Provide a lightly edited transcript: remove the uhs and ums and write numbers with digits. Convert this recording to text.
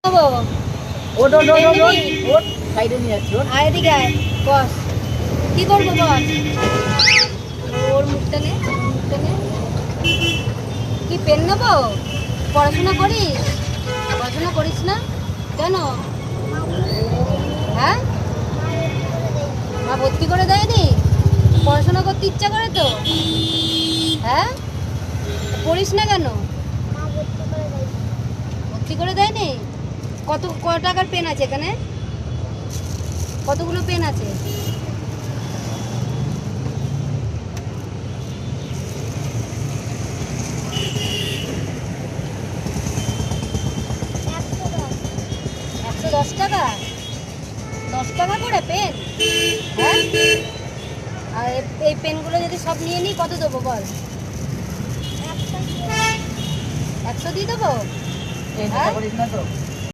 ওট ওট ওট ওট ওট সাইডে নিয়ে যাচ্ছি ওট আয় এদিকে আয় বস কি করবো বস ওর মুখটা নে কি পেন নেবো পড়াশোনা করিস না কেন হ্যাঁ মা ভর্তি করে দেয়নি পড়াশোনা করতে ইচ্ছা করে তো হ্যাঁ পড়িস না কেন ভর্তি করে দেয়নি কত টাকার পেন আছে এখানে কতগুলো পেন আছে $110 10 টাকা করে পেন হ্যাঁ আর এই পেনগুলো যদি সব নিয়ে নিই কত দেবো বল 100 দিয়ে দেবো এই টাকা করিস না তো